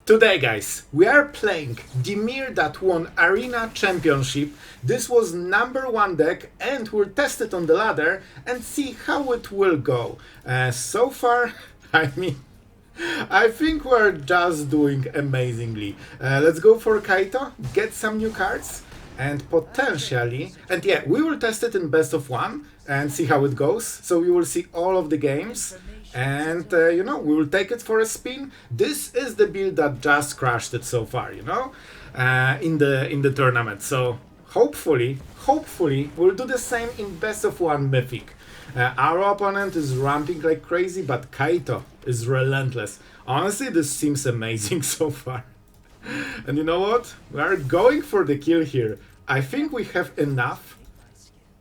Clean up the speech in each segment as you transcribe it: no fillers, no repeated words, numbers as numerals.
Today, guys, we are playing Dimir that won Arena Championship. This was #1 deck and we'll test it on the ladder and see how it will go. So far, I think we're just doing amazingly. Let's go for Kaito, get some new cards, and potentially... And yeah, we will test it in best of 1 and see how it goes. So we will see all of the games. And, you know, we will take it for a spin. This is the build that just crashed it so far, you know, in the tournament. So hopefully, we'll do the same in best of 1 Mythic. Our opponent is ramping like crazy, but Kaito is relentless. Honestly, this seems amazing so far. And you know what? We are going for the kill here. I think we have enough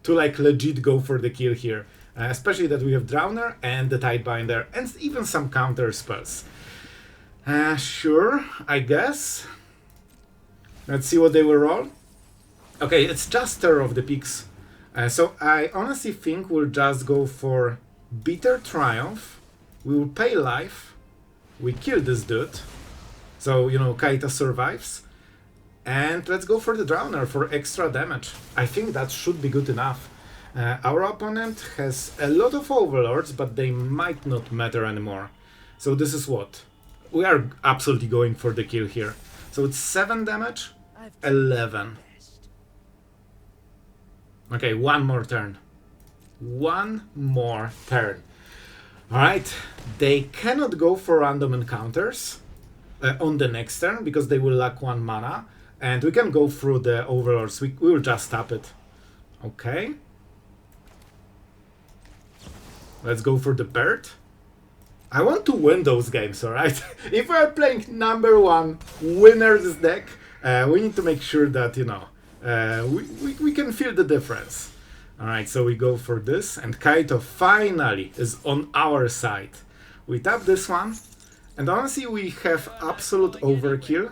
to like legit go for the kill here. Especially that we have Drowner and the Tidebinder and even some counter spells. Sure, I guess. Let's see what they will roll. Okay, it's just Terror of the Peaks. So I honestly think we'll just go for Bitter Triumph. We will pay life. We kill this dude. So, you know, Kaito survives. And let's go for the Drowner for extra damage. I think that should be good enough. Our opponent has a lot of overlords, but they might not matter anymore. So this is what? We are absolutely going for the kill here. So it's 7 damage, 11. Okay, one more turn. One more turn. Alright, they cannot go for random encounters on the next turn because they will lack 1 mana. And we can go through the overlords. We will just tap it. Okay. Let's go for the bird. I want to win those games, alright? If we're playing #1 winners deck, we need to make sure that, you know, we can feel the difference. Alright, so we go for this, and Kaito finally is on our side. We tap this one, and honestly we have absolute overkill.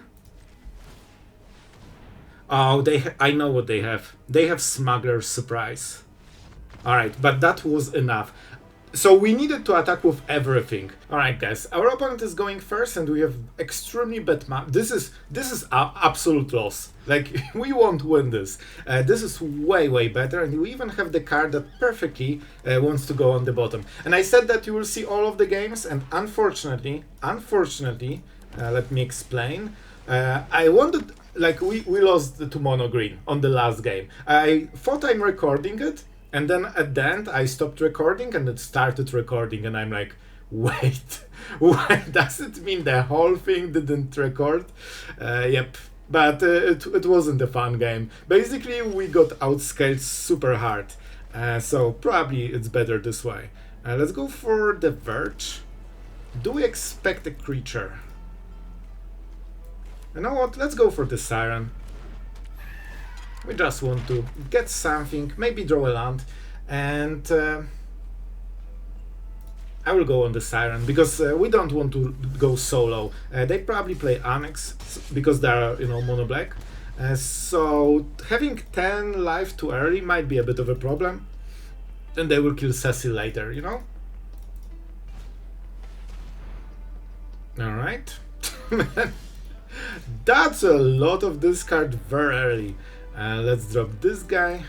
Oh, I know what they have. They have Smuggler's Surprise. Alright, but that was enough. So we needed to attack with everything. Alright guys, our opponent is going first and we have extremely bad map. This is absolute loss. Like, we won't win this. This is way better, and we even have the card that perfectly wants to go on the bottom. And I said that you will see all of the games, and unfortunately, let me explain. I wanted, like, we lost to Mono Green on the last game. I thought I'm recording it, and then at the end I stopped recording and it started recording, and I'm like, wait, what does it mean the whole thing didn't record? Yep, but it wasn't a fun game. Basically we got outscaled super hard, so probably it's better this way. Let's go for the Verge. Do we expect a creature? You know what, let's go for the Siren. We just want to get something, maybe draw a land, and I will go on the Siren, because we don't want to go solo. They probably play Annex, because they are, you know, mono black. So having 10 life too early might be a bit of a problem. Then they will kill Cecil later, you know? Alright. That's a lot of discard very early. Let's drop this guy.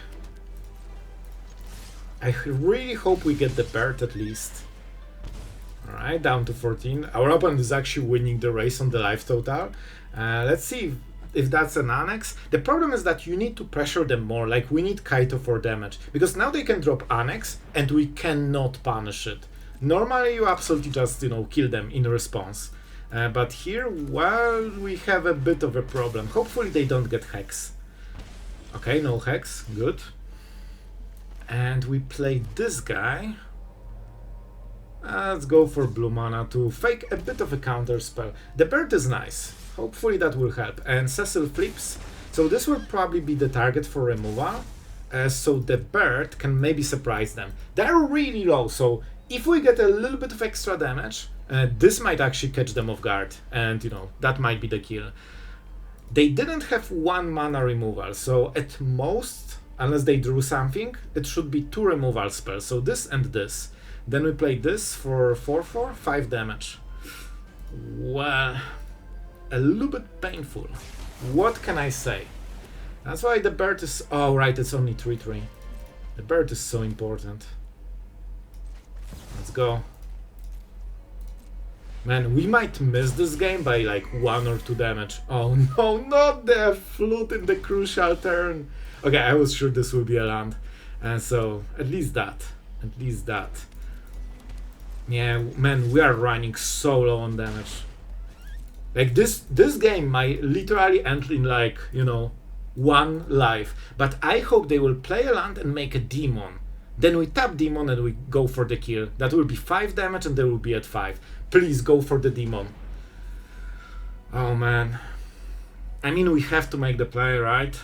I really hope we get the bird at least. Alright, down to 14. Our opponent is actually winning the race on the life total. Let's see if that's an Annex. The problem is that you need to pressure them more. Like, we need Kaito for damage, because now they can drop Annex and we cannot punish it. Normally you absolutely just, you know, kill them in response. But here, well, we have a bit of a problem. Hopefully they don't get Hex. Okay, no Hex, good. And we play this guy. Let's go for blue mana to fake a bit of a counter spell. The bird is nice. Hopefully that will help. And Cecil flips. So this will probably be the target for removal. So the bird can maybe surprise them. They're really low, so if we get a little bit of extra damage, this might actually catch them off guard. And, you know, that might be the kill. They didn't have 1 mana removal, so at most, unless they drew something, it should be 2 removal spells, so this and this. Then we play this for 4/4, 5 damage. Well, a little bit painful. What can I say? That's why the bird is... Oh, right, it's only 3-3. The bird is so important. Let's go. Man, we might miss this game by like 1 or 2 damage. Oh no, not the flute in the crucial turn. Okay, I was sure this would be a land. And so, at least that. At least that. Yeah, man, we are running so low on damage. Like this game might literally end in like, you know, 1 life. But I hope they will play a land and make a demon. Then we tap demon and we go for the kill. That will be 5 damage and they will be at 5. Please go for the demon. Oh man. I mean, we have to make the play, right?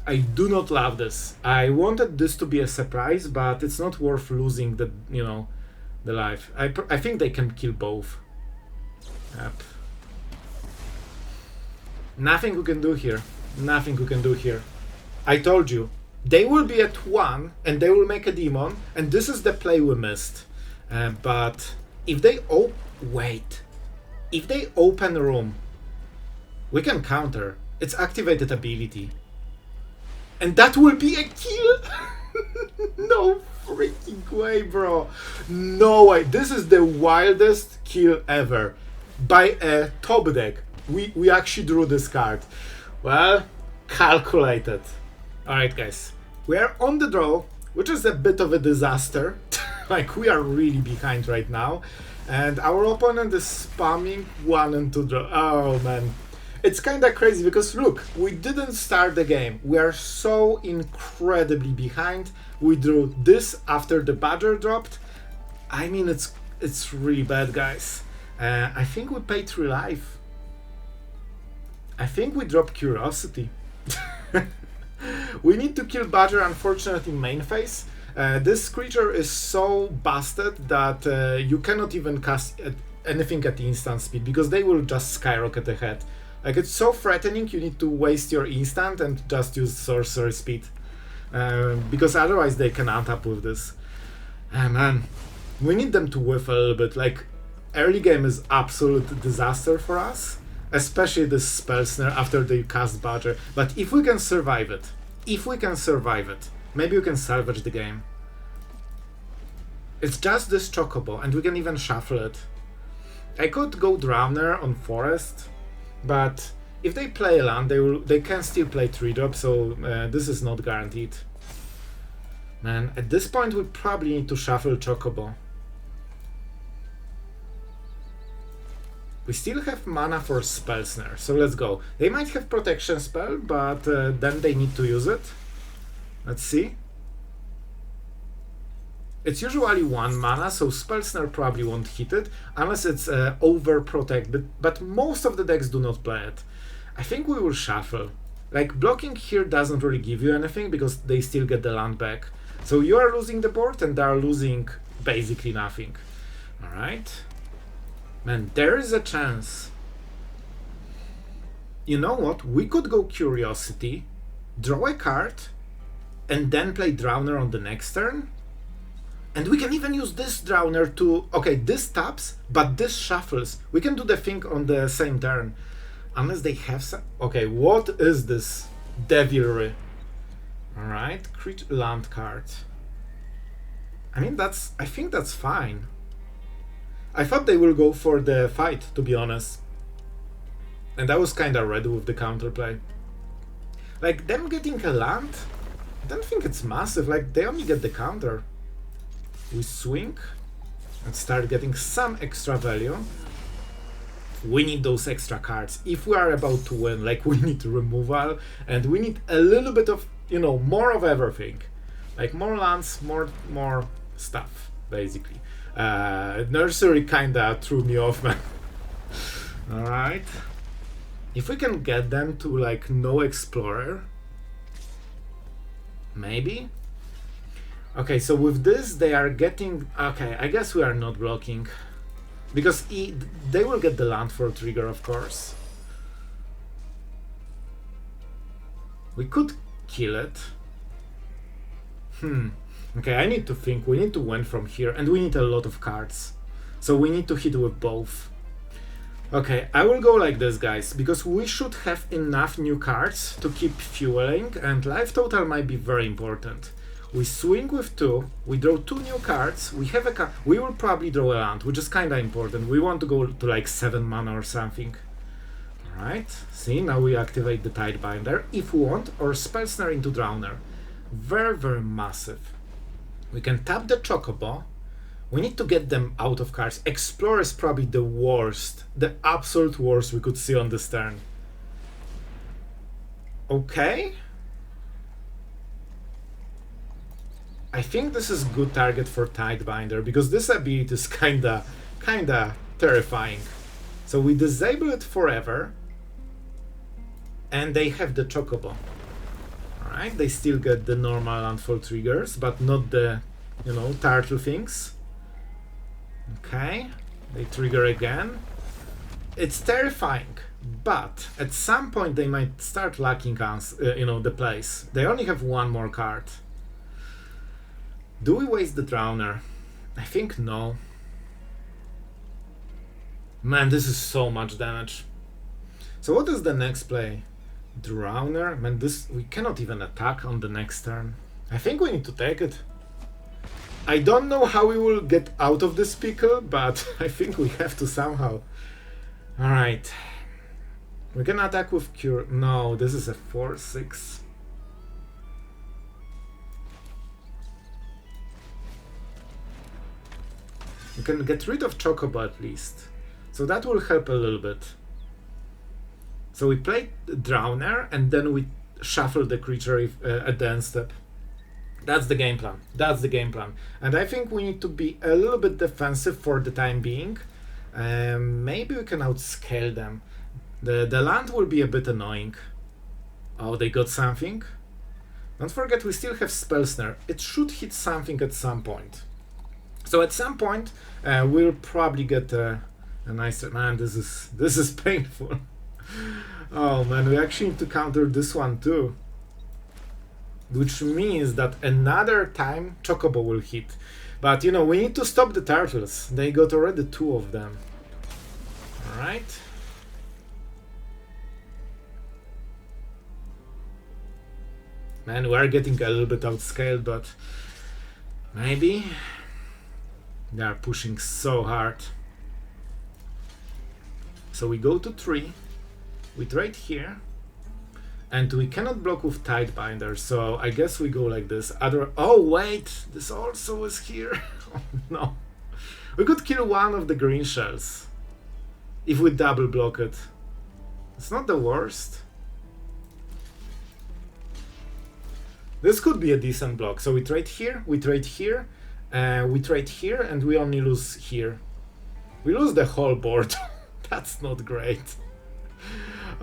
I do not love this. I wanted this to be a surprise, but it's not worth losing the, you know, the life. I think they can kill both. Yep. Nothing we can do here. Nothing we can do here. I told you. They will be at 1 and they will make a demon, and this is the play we missed. But if they wait. If they open a room, we can counter. It's activated ability. And that will be a kill? No freaking way, bro. No way. This is the wildest kill ever. By a top deck. We actually drew this card. Well, calculated. Alright, guys. We are on the draw, which is a bit of a disaster. Like, we are really behind right now. And our opponent is spamming 1 and 2 draw. Oh, man. It's kind of crazy because, look, we didn't start the game. We are so incredibly behind. We drew this after the Badger dropped. I mean, it's really bad, guys. I think we paid 3 life. I think we dropped Curiosity. We need to kill Badger, unfortunately, in main phase. This creature is so busted that you cannot even cast anything at instant speed because they will just skyrocket ahead. Like, it's so threatening, you need to waste your instant and just use sorcery speed. Because otherwise they can untap with this. Man, we need them to whiff a little bit. Like, early game is absolute disaster for us. Especially this Spell Snare after they cast Badger. But if we can survive it, maybe we can salvage the game. It's just this Chocobo, and we can even shuffle it. I could go Drowner on Forest, but if they play a land, they can still play 3-drop, so this is not guaranteed. Man, at this point we probably need to shuffle Chocobo. We still have mana for Spell Snare, so let's go. They might have Protection Spell, but then they need to use it. Let's see. It's usually 1 mana, so Spell Snare probably won't hit it, unless it's Overprotect, but most of the decks do not play it. I think we will shuffle. Like, blocking here doesn't really give you anything, because they still get the land back. So you are losing the board, and they are losing basically nothing. Alright. Man, there is a chance. You know what? We could go Curiosity, draw a card, and then play Drowner on the next turn. And we can even use this Drowner to... Okay, this taps, but this shuffles. We can do the thing on the same turn. Unless they have some... Okay, what is this devilry? Alright, create land card. I mean, I think that's fine. I thought they will go for the fight, to be honest. And I was kinda ready with the counterplay. Like, them getting a land? I don't think it's massive, like, they only get the counter. We swing and start getting some extra value. We need those extra cards. If we are about to win, like, we need removal, and we need a little bit of, you know, more of everything. Like, more lands, more stuff, basically. Nursery kinda threw me off, man. Alright. If we can get them to, like, no Explorer. Maybe? Okay, so with this they are getting... Okay, I guess we are not blocking. Because they will get the land for a trigger, of course. We could kill it. Okay, I need to think. We need to win from here, and we need a lot of cards. So we need to hit with both. Okay, I will go like this, guys, because we should have enough new cards to keep fueling, and life total might be very important. We swing with 2, we draw 2 new cards, we have a card, we will probably draw a land, which is kinda important. We want to go to like 7 mana or something. Alright, see, now we activate the Tidebinder, if we want, or Spell Snare into Drowner. Very, very massive. We can tap the Chocobo. We need to get them out of cards. Explore is probably the worst, the absolute worst we could see on this turn. Okay. I think this is good target for Tidebinder, because this ability is kinda terrifying. So we disable it forever, and they have the Chocobo. Alright, they still get the normal landfall triggers, but not the, you know, turtle things. Okay, they trigger again. It's terrifying, but at some point they might start lacking you know, the place. They only have 1 more card. Do we waste the Drowner? I think no. Man, this is so much damage. So what is the next play? Drowner? Man, this, we cannot even attack on the next turn. I think we need to take it. I don't know how we will get out of this pickle, but I think we have to somehow. Alright. We can attack with Cure. No, this is a 4/6. We can get rid of Chocobo at least. So that will help a little bit. So we play Drowner and then we shuffle the creature at the end step. That's the game plan. That's the game plan. And I think we need to be a little bit defensive for the time being. Maybe we can outscale them. The land will be a bit annoying. Oh, they got something. Don't forget we still have Spell Snare. It should hit something at some point. So at some point we'll probably get a nicer... Man, this is painful. Oh man, we actually need to counter this one too. Which means that another time Chocobo will hit. But you know, we need to stop the turtles. They got already 2 of them. Alright. Man, we are getting a little bit outscaled, but maybe they are pushing so hard. So we go to 3. We trade here. And we cannot block with Tidebinder, so I guess we go like this. Oh wait, this also is here. Oh no. We could kill 1 of the green shells if we double block it. It's not the worst. This could be a decent block. So we trade here, we trade here, we trade here, and we only lose here. We lose the whole board. That's not great.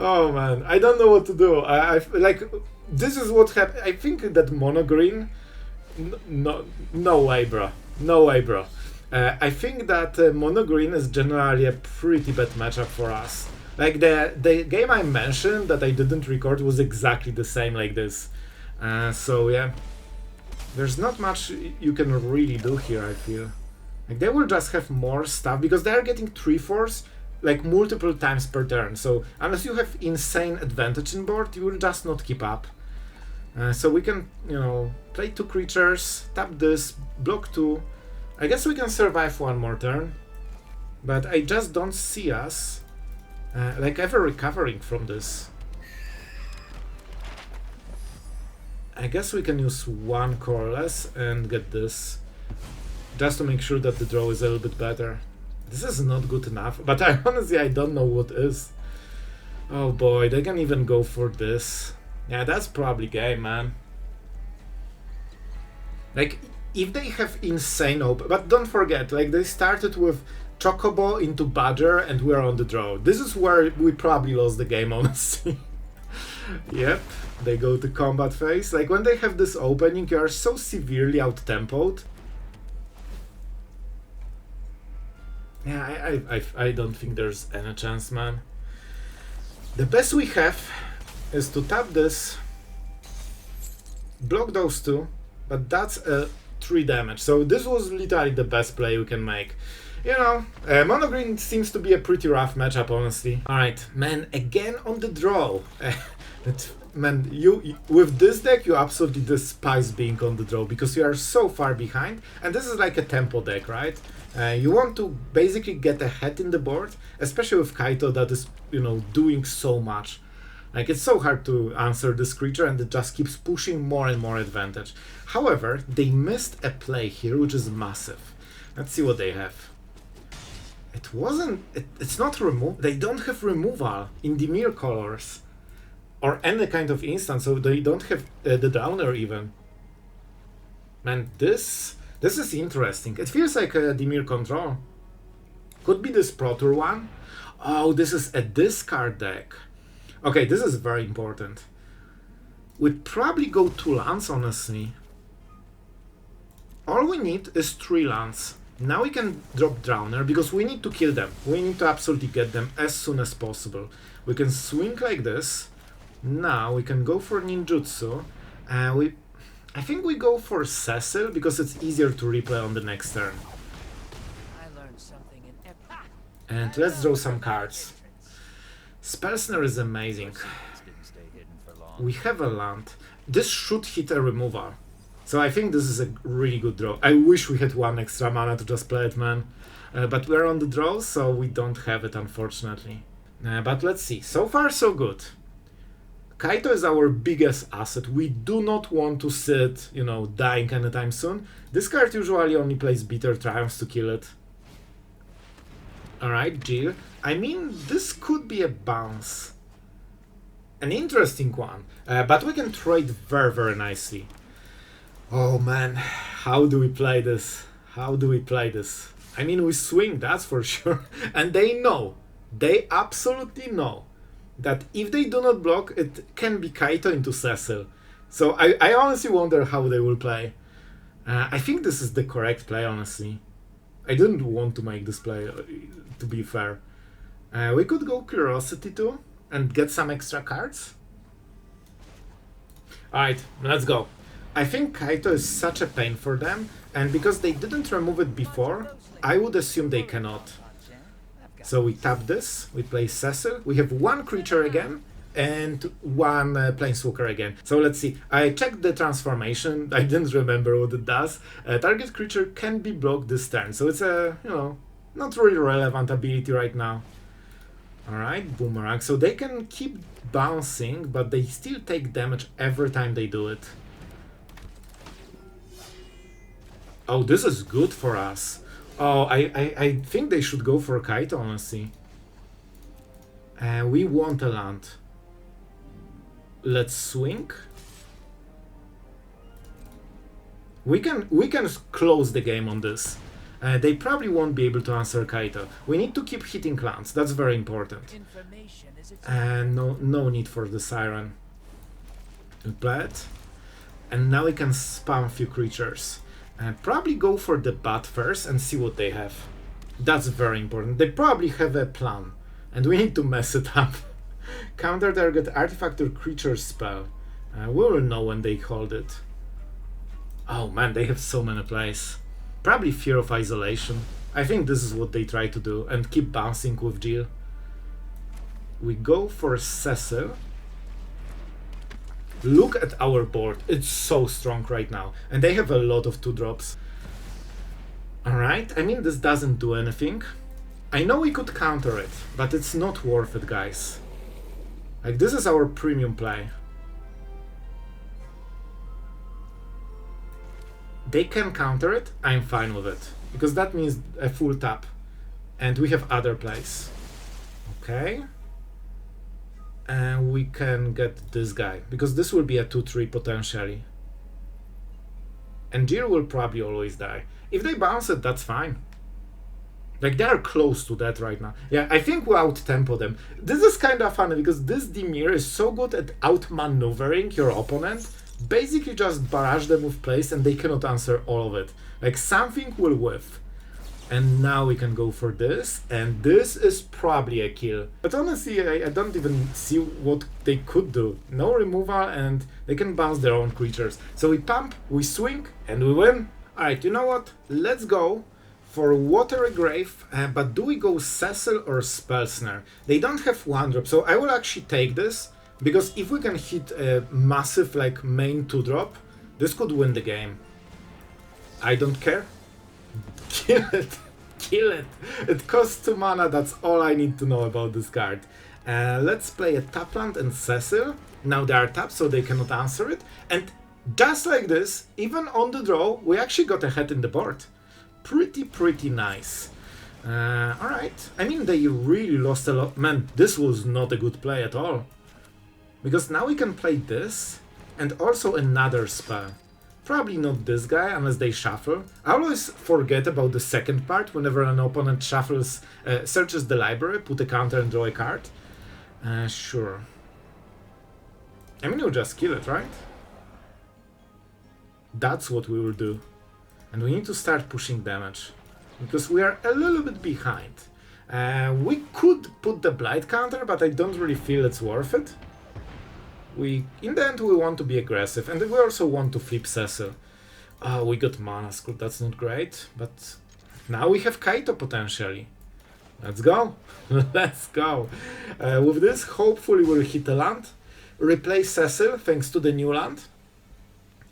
Oh man, I don't know what to do. I like, this is what happened. I think that mono green, no way, bro. No way, bro. I think that mono green is generally a pretty bad matchup for us. Like the game I mentioned that I didn't record was exactly the same like this. So yeah, there's not much you can really do here. I feel like they will just have more stuff because they are getting 3/4. Like multiple times per turn, so unless you have insane advantage in board, you will just not keep up. So we can, you know, play 2 creatures, tap this, block 2. I guess we can survive 1 more turn, but I just don't see us like ever recovering from this. I guess we can use 1 Coreless and get this, just to make sure that the draw is a little bit better. This is not good enough, but honestly I don't know what is. Oh boy, they can even go for this. Yeah, that's probably game, man. Like, if they have insane open... But don't forget, like, they started with Chocobo into Badger and we're on the draw. This is where we probably lost the game, honestly. Yep, they go to combat phase. Like, when they have this opening, you are so severely out-tempoed. Yeah, I don't think there's any chance, man. The best we have is to tap this, block those 2, but that's a 3 damage. So this was literally the best play we can make. You know, Mono Green seems to be a pretty rough matchup, honestly. Alright, man, again on the draw. Man, you with this deck, you absolutely despise being on the draw because you are so far behind, and this is like a tempo deck, right? You want to basically get ahead in the board, especially with Kaito that is, you know, doing so much. Like, it's so hard to answer this creature, and it just keeps pushing more and more advantage. However, they missed a play here, which is massive. Let's see what they have. It's not remove. They don't have removal in Dimir colors. Or any kind of instant, so they don't have the Drowner even. Man, this is interesting. It feels like a Dimir control. Could be this Pro Tour one. Oh, this is a discard deck. Okay, this is very important. We'd probably go 2 lands, honestly. All we need is 3 lands. Now we can drop Drowner, because we need to kill them. We need to absolutely get them as soon as possible. We can swing like this. Now we can go for Ninjutsu. I think we go for Cecil because it's easier to replay on the next turn. And let's draw some cards. Spell Snare is amazing. We have a land. This should hit a removal. So I think this is a really good draw. I wish we had 1 extra mana to just play it, man. But we're on the draw, so we don't have it, unfortunately. But let's see. So far, so good. Kaito is our biggest asset. We do not want to sit, you know, dying anytime soon. This card usually only plays Bitter Triumphs to kill it. Alright, Jill. I mean, this could be a bounce. An interesting one. But we can trade very, very nicely. Oh man, how do we play this? How do we play this? I mean, we swing, that's for sure. And they know. They absolutely know that if they do not block, it can be Kaito into Cecil. So I honestly wonder how they will play. I think this is the correct play, honestly. I didn't want to make this play, to be fair. We could go Curiosity too, and get some extra cards. Alright, let's go. I think Kaito is such a pain for them, and because they didn't remove it before, I would assume they cannot. So we tap this, we play Cecil, we have 1 creature again, and 1 Planeswalker again. So let's see, I checked the transformation, I didn't remember what it does. Target creature can be blocked this turn, so it's a, you know, not really relevant ability right now. Alright, Boomerang, so they can keep bouncing, but they still take damage every time they do it. Oh, this is good for us. Oh, I think they should go for Kaito, honestly. We want a land. Let's swing. We can close the game on this. They probably won't be able to answer Kaito. We need to keep hitting lands. That's very important. No need for the Siren. We play it. And now we can spam a few creatures. Probably go for the bat first and see what they have. That's very important. They probably have a plan, and we need to mess it up. Counter target artifact or creature spell. We will know when they hold it. Oh man, they have so many plays. Probably Fear of Isolation. I think this is what they try to do, and keep bouncing with Jill. We go for Cecil. Look at our board, it's so strong right now, and they have a lot of 2-drops. Alright, I mean, this doesn't do anything. I know we could counter it, but it's not worth it, guys. Like, this is our premium play. They can counter it, I'm fine with it, because that means a full tap, and we have other plays. Okay. And we can get this guy, because this will be a 2-3 potentially. And Jill will probably always die. If they bounce it, that's fine. Like, they are close to that right now. Yeah, I think we out-tempo them. This is kind of funny, because this Dimir is so good at outmaneuvering your opponent. Basically just barrage them with plays and they cannot answer all of it. Like, something will whiff. And now we can go for this, and this is probably a kill. But honestly, I don't even see what they could do. No removal, and they can bounce their own creatures. So we pump, we swing, and we win. Alright, you know what? Let's go for Watery Grave, but do we go Cecil or Spell Snare? They don't have 1-drop, so I will actually take this, because if we can hit a massive like main 2-drop, this could win the game. I don't care. Kill it. Kill it. It costs 2 mana, that's all I need to know about this card. Let's play a tap land and Cecil. Now they are tapped, so they cannot answer it. And just like this, even on the draw, we actually got ahead in the board. Pretty nice. Alright. I mean, they really lost a lot. Man, this was not a good play at all. Because now we can play this, and also another spell. Probably not this guy, unless they shuffle. I always forget about the second part, whenever an opponent shuffles, searches the library, put a counter and draw a card. Sure. I mean, we'll just kill it, right? That's what we will do. And we need to start pushing damage, because we are a little bit behind. We could put the blight counter, but I don't really feel it's worth it. In the end, we want to be aggressive, and we also want to flip Cecil. We got mana screw, that's not great, but now we have Kaito potentially. Let's go. Let's go. With this, hopefully we'll hit a land, replace Cecil thanks to the new land,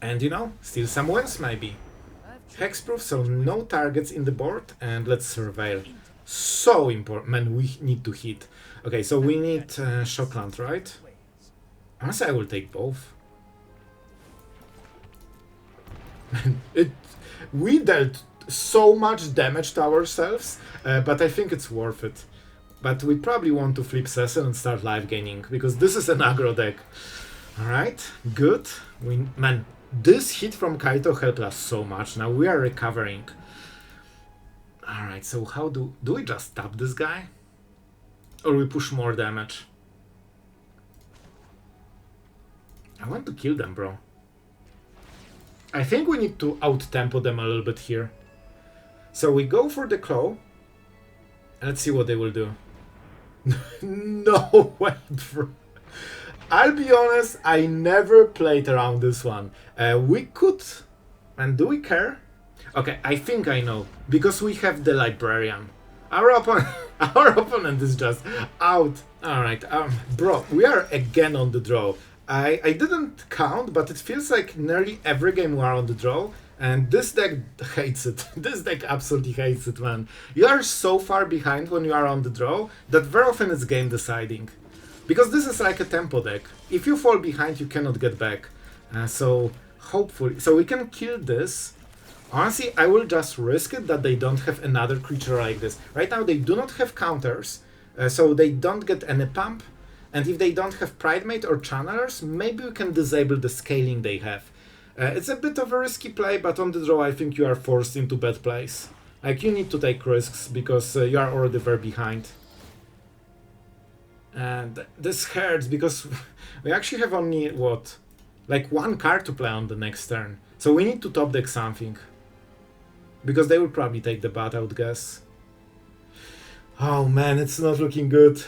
and you know, steal some wins maybe. Hexproof, so no targets in the board, and let's surveil. So important. Man, we need to hit. Okay, so we need Shockland, right? Honestly, I will take both. We dealt so much damage to ourselves, but I think it's worth it. But we probably want to flip Cecil and start live gaining, because this is an aggro deck. Alright, good. Man, this hit from Kaito helped us so much. Now we are recovering. Alright, so how do we just tap this guy? Or we push more damage? I want to kill them, bro. I think we need to out-tempo them a little bit here. So we go for the claw. And let's see what they will do. No way, bro. I'll be honest, I never played around this one. We could... And do we care? Okay, I think I know. Because we have the Librarian. Our opponent is just out. Alright, bro, we are again on the draw. I didn't count, but it feels like nearly every game we are on the draw. And this deck hates it. This deck absolutely hates it, man. You are so far behind when you are on the draw that very often it's game deciding. Because this is like a tempo deck. If you fall behind, you cannot get back. So hopefully... So we can kill this. Honestly, I will just risk it that they don't have another creature like this. Right now they do not have counters, so they don't get any pump. And if they don't have Pridemate or Channelers, maybe we can disable the scaling they have. It's a bit of a risky play, but on the draw I think you are forced into bad plays. Like, you need to take risks, because you are already very behind. And this hurts, because we actually have only, what, like one card to play on the next turn. So we need to top deck something. Because they will probably take the bat, I would guess. Oh man, it's not looking good.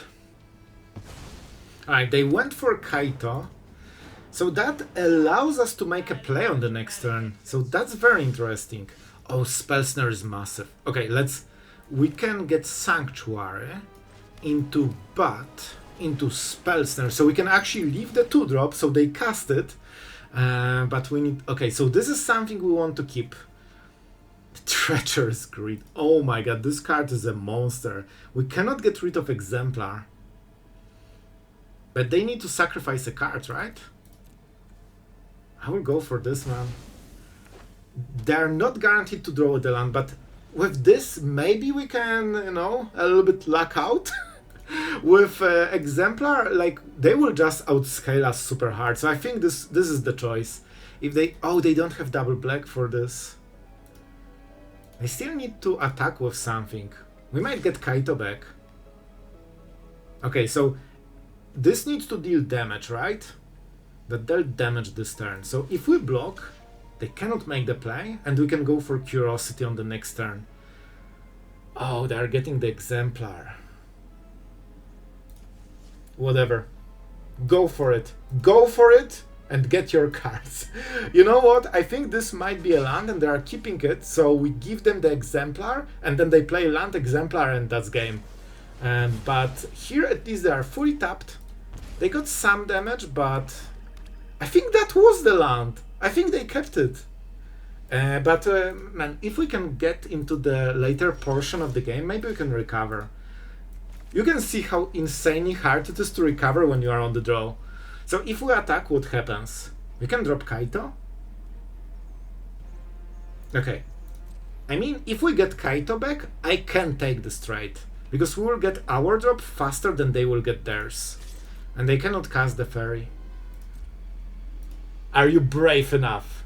Alright, they went for Kaito. So that allows us to make a play on the next turn. So that's very interesting. Oh, Spell Snare is massive. Okay, we can get Sanctuary into Bat, into Spell Snare. So we can actually leave the 2-drop, so they cast it. But we need... Okay, so this is something we want to keep. Treacherous Greed. Oh my god, this card is a monster. We cannot get rid of Exemplar. But they need to sacrifice a card, right? I will go for this, man. They're not guaranteed to draw the land, but with this, maybe we can, you know, a little bit luck out. With Exemplar, like, they will just outscale us super hard. So I think this is the choice. If they... Oh, they don't have double black for this. I still need to attack with something. We might get Kaito back. Okay, so this needs to deal damage, right? That dealt damage this turn. So if we block, they cannot make the play, and we can go for Curiosity on the next turn. Oh, they are getting the Exemplar. Whatever. Go for it. Go for it! and get your cards. You know what? I think this might be a land and they are keeping it, so we give them the Exemplar and then they play land Exemplar and that's game. But here at least they are fully tapped. They got some damage, but I think that was the land. I think they kept it. Man, if we can get into the later portion of the game, maybe we can recover. You can see how insanely hard it is to recover when you are on the draw. So if we attack, what happens? We can drop Kaito? Okay. I mean, if we get Kaito back, I can take the straight. Because we will get our drop faster than they will get theirs. And they cannot cast the fairy. Are you brave enough?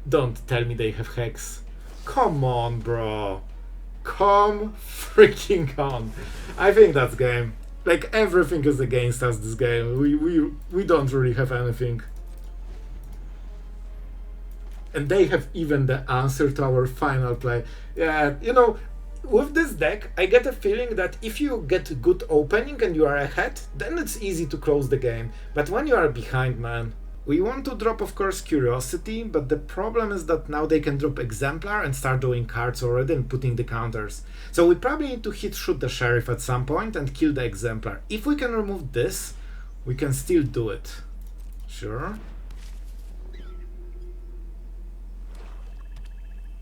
Don't tell me they have Hex. Come on, bro. Come freaking on. I think that's game. Like, everything is against us this game. We don't really have anything. And they have even the answer to our final play. Yeah, you know, with this deck, I get a feeling that if you get a good opening and you are ahead, then it's easy to close the game. But when you are behind, man, we want to drop, of course, Curiosity, but the problem is that now they can drop Exemplar and start doing cards already and putting the counters. So we probably need to shoot the Sheriff at some point and kill the Exemplar. If we can remove this, we can still do it. Sure.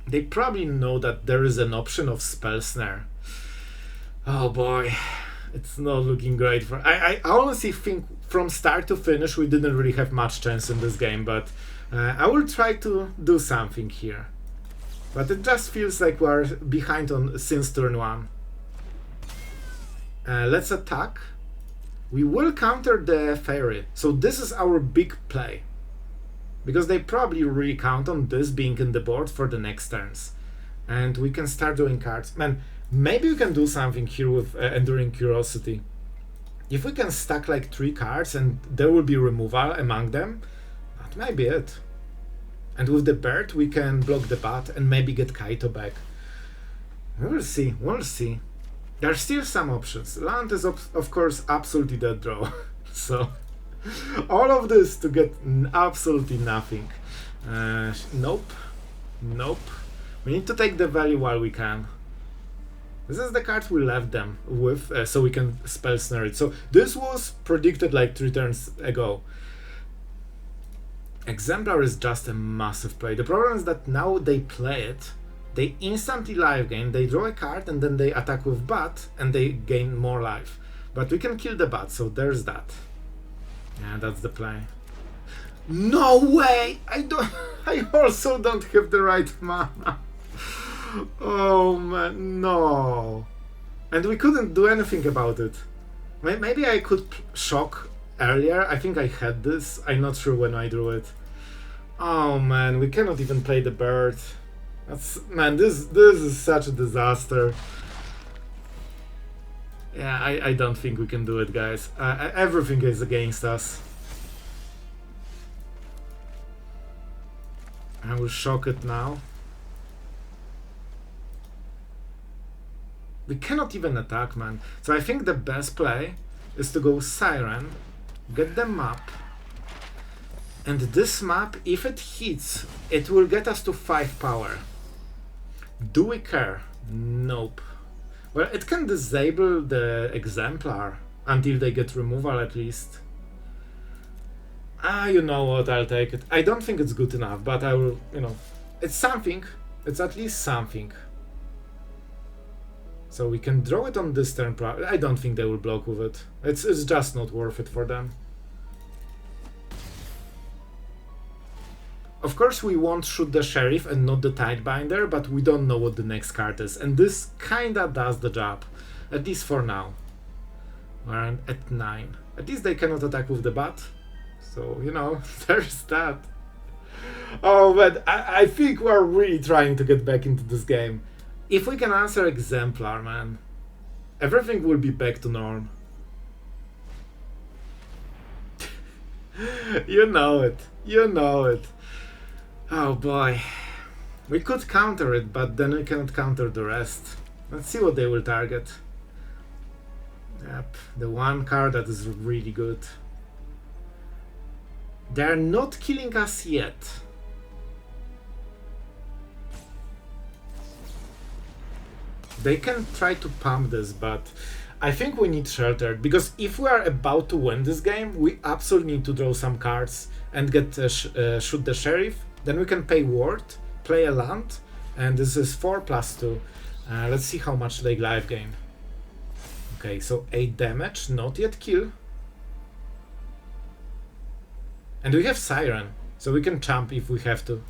They probably know that there is an option of Spell Snare. Oh boy, it's not looking great. I honestly think from start to finish we didn't really have much chance in this game, but I will try to do something here. But it just feels like we're behind on since turn 1. Let's attack. We will counter the Fairy, so this is our big play. Because they probably really count on this being in the board for the next turns. And we can start doing cards. Man, maybe we can do something here with Enduring Curiosity. If we can stack like 3 cards and there will be removal among them, that might be it. And with the bird we can block the bat and maybe get Kaito back. We'll see, we'll see. There are still some options. Land is of course absolutely dead draw. So all of this to get absolutely nothing. Nope. Nope. We need to take the value while we can. This is the card we left them with, so we can Spell Snare it. So this was predicted like 3 turns ago. Exemplar is just a massive play. The problem is that now they play it, they instantly live gain, they draw a card and then they attack with Bat and they gain more life. But we can kill the Bat, so there's that. Yeah, that's the play. No way! I also don't have the right mana. Oh man, no. And we couldn't do anything about it. Maybe I could shock earlier. I think I had this. I'm not sure when I drew it. Oh man, we cannot even play the bird. Man, this is such a disaster. Yeah, I don't think we can do it, guys. Everything is against us. I will shock it now. We cannot even attack, man. So I think the best play is to go Siren, get the map, and this map, if it hits, it will get us to 5 power. Do we care? Nope. Well, it can disable the Exemplar until they get removal at least. You know what, I'll take it. I don't think it's good enough, but I will, you know, it's something. It's at least something. So we can draw it on this turn. I don't think they will block with it. It's just not worth it for them. Of course we won't shoot the Sheriff and not the Tidebinder, but we don't know what the next card is. And this kinda does the job. At least for now. We're at 9. At least they cannot attack with the bat. So, you know, there's that. Oh, but I think we're really trying to get back into this game. If we can answer Exemplar, man, everything will be back to norm. You know it. You know it. Oh boy. We could counter it, but then we cannot counter the rest. Let's see what they will target. Yep, the one card that is really good. They're not killing us yet. They can try to pump this, but I think we need Sheltered, because if we are about to win this game, we absolutely need to draw some cards and get shoot the Sheriff. Then we can pay Ward, play a land, and this is 4+2. Let's see how much they live gain. Okay, so 8 damage, not yet kill. And we have Siren, so we can jump if we have to.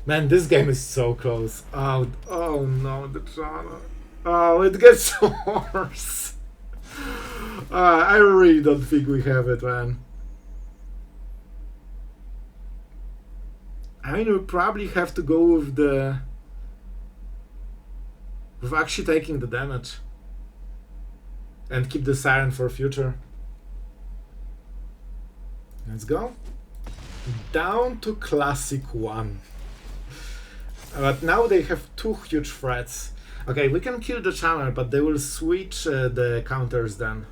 Man, this game is so close. Oh no, the drama. Oh, it gets worse. I really don't think we have it, man. I mean, we probably have to go with the... with actually taking the damage. And keep the Siren for future. Let's go. Down to Classic 1. But now they have 2 huge threats. Okay, we can kill the Channel, but they will switch the counters then.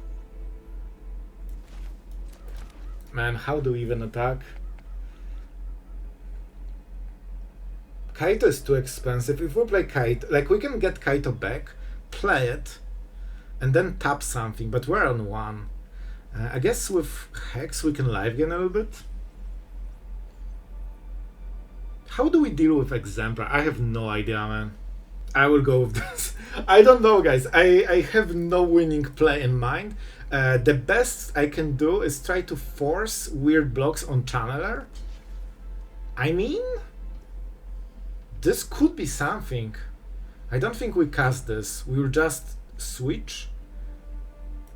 Man, how do we even attack? Kaito is too expensive. If we play Kaito, like we can get Kaito back, play it, and then tap something, but we're on 1. I guess with Hex we can live gain a little bit. How do we deal with Exemplar? I have no idea, man. I will go with this. I don't know, guys. I have no winning play in mind. The best I can do is try to force weird blocks on Channeler. I mean, this could be something. I don't think we cast this. We will just switch.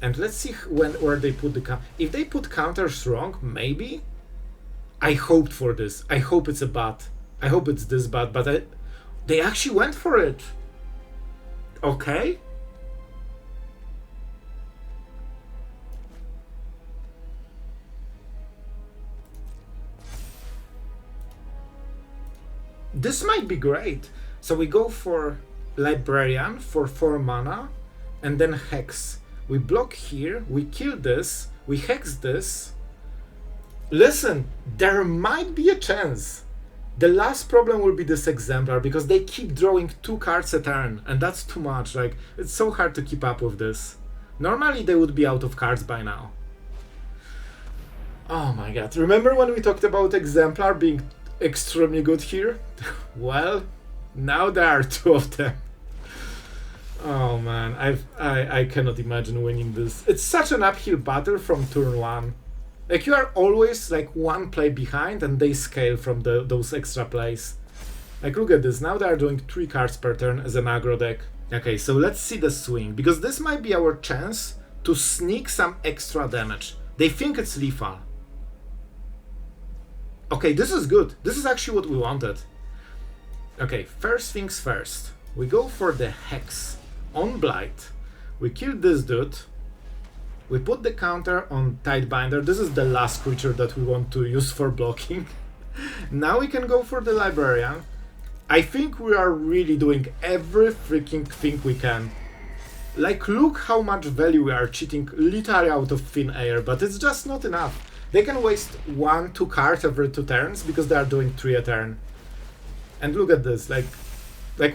And let's see where they put the if they put counters wrong, maybe. I hoped for this. I hope it's a bot. I hope it's this bad, but they actually went for it. Okay. This might be great. So we go for Librarian for 4 mana, and then Hex. We block here, we kill this, we Hex this. Listen, there might be a chance. The last problem will be this Exemplar, because they keep drawing 2 cards a turn, and that's too much. Like, it's so hard to keep up with this. Normally they would be out of cards by now. Oh my god, remember when we talked about Exemplar being extremely good here? Well, now there are 2 of them. Oh man, I cannot imagine winning this. It's such an uphill battle from turn 1. Like, you are always like 1 play behind, and they scale from those extra plays. Like, look at this, now they are doing 3 cards per turn as an aggro deck. Okay, so let's see the swing, because this might be our chance to sneak some extra damage. They think it's lethal. Okay, this is good. This is actually what we wanted. Okay, first things first. We go for the Hex on Blight. We kill this dude. We put the counter on Tidebinder. This is the last creature that we want to use for blocking. Now we can go for the Librarian. I think we are really doing every freaking thing we can. Like, look how much value we are cheating literally out of thin air, but it's just not enough. They can waste 1-2 cards every 2 turns because they are doing 3 a turn. And look at this, like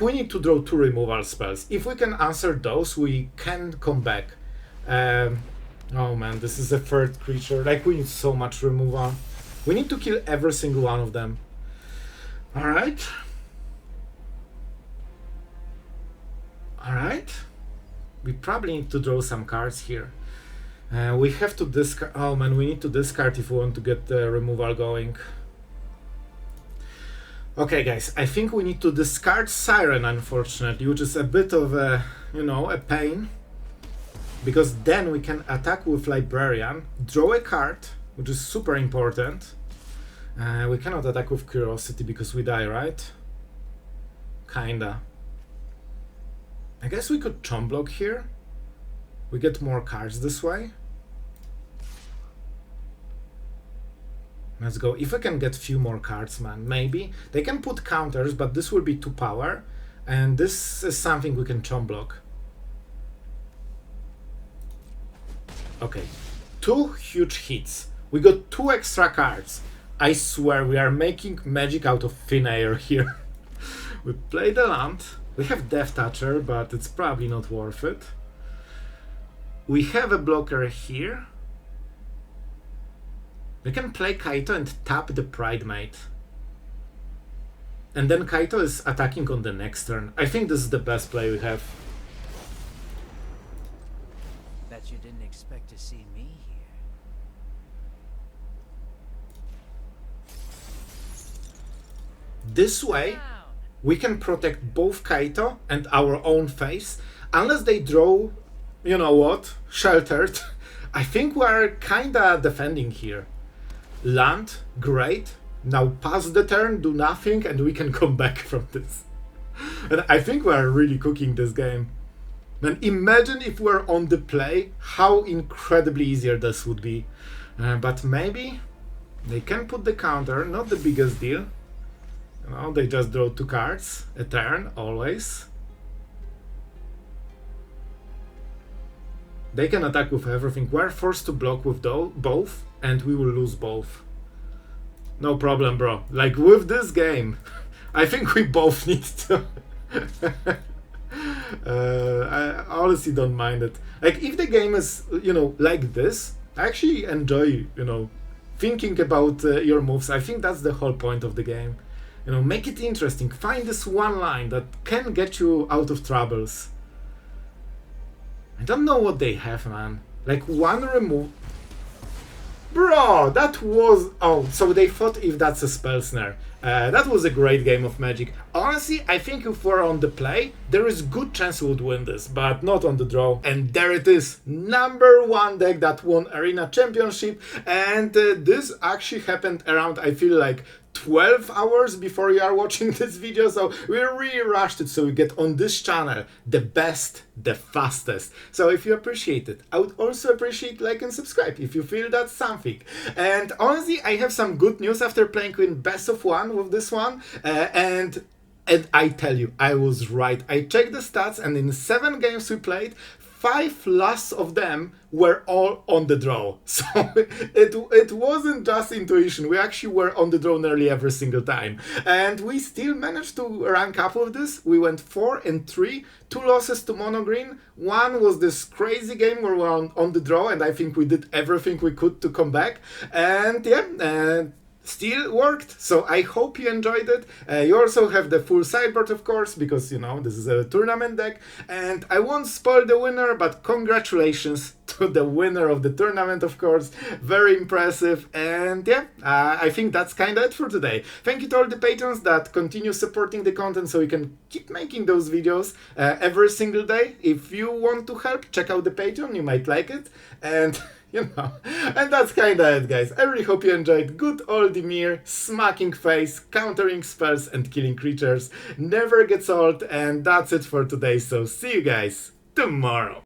we need to draw 2 removal spells. If we can answer those, we can come back. Oh man, this is a 3rd creature. Like, we need so much removal. We need to kill every single one of them. Alright. Alright. We probably need to draw some cards here. We have to discard. Oh man, we need to discard if we want to get the removal going. Okay, guys, I think we need to discard Siren, unfortunately, which is a bit of a, a pain. Because then we can attack with Librarian, draw a card, which is super important. We cannot attack with Curiosity because we die, right? Kinda. I guess we could chomp block here. We get more cards this way. Let's go. If I can get few more cards, man, maybe. They can put counters, but this will be 2 power. And this is something we can chomp block. Okay. 2 huge hits. We got 2 extra cards. I swear we are making magic out of thin air here. We play the land. We have Death Toucher, but it's probably not worth it. We have a blocker here. We can play Kaito and tap the Pridemate. And then Kaito is attacking on the next turn. I think this is the best play we have. Bet you didn't expect to see me here. This way, we can protect both Kaito and our own face, unless they draw, you know what, sheltered. I think we are kinda defending here. Land, great. Now pass the turn, do nothing, and we can come back from this. And I think we are really cooking this game. Man, imagine if we're on the play, how incredibly easier this would be. But maybe they can put the counter, not the biggest deal. You know, they just draw 2 cards, a turn, always. They can attack with everything. We're forced to block with both, and we will lose both. No problem, bro. Like, with this game, I think we both need to... I honestly don't mind it. Like, if the game is, you know, like this, I actually enjoy, you know, thinking about your moves. I think that's the whole point of the game. You know, make it interesting. Find this one line that can get you out of troubles. I don't know what they have, man. Like, 1 remove... Bro, that was... Oh, so they thought if that's a Spell Snare. That was a great game of Magic. Honestly, I think if we're on the play, there is good chance we would win this, but not on the draw. And there it is, #1 deck that won Arena Championship. And this actually happened around, I feel like, 12 hours before you are watching this video, so we really rushed it so we get on this channel the best, the fastest. So if you appreciate it, I would also appreciate like and subscribe if you feel that's something. And honestly, I have some good news after playing in best of 1 with this one, and I tell you, I was right. I checked the stats, and in 7 games we played, 5 last of them were all on the draw. So it wasn't just intuition, we actually were on the draw nearly every single time. And we still managed to rank up with this. We went 4-3, 2 losses to mono green. 1 was this crazy game where we were on the draw, and I think we did everything we could to come back. And yeah, still worked, so I hope you enjoyed it. You also have the full sideboard, of course, because, you know, this is a tournament deck, and I won't spoil the winner, but congratulations to the winner of the tournament, of course. Very impressive. And yeah, I think that's kind of it for today. Thank you to all the patrons that continue supporting the content so we can keep making those videos every single day. If you want to help, check out the Patreon, you might like it. And you know, and that's kinda it, guys. I really hope you enjoyed good old Dimir, smacking face, countering spells and killing creatures. Never gets old, and that's it for today, so see you guys tomorrow.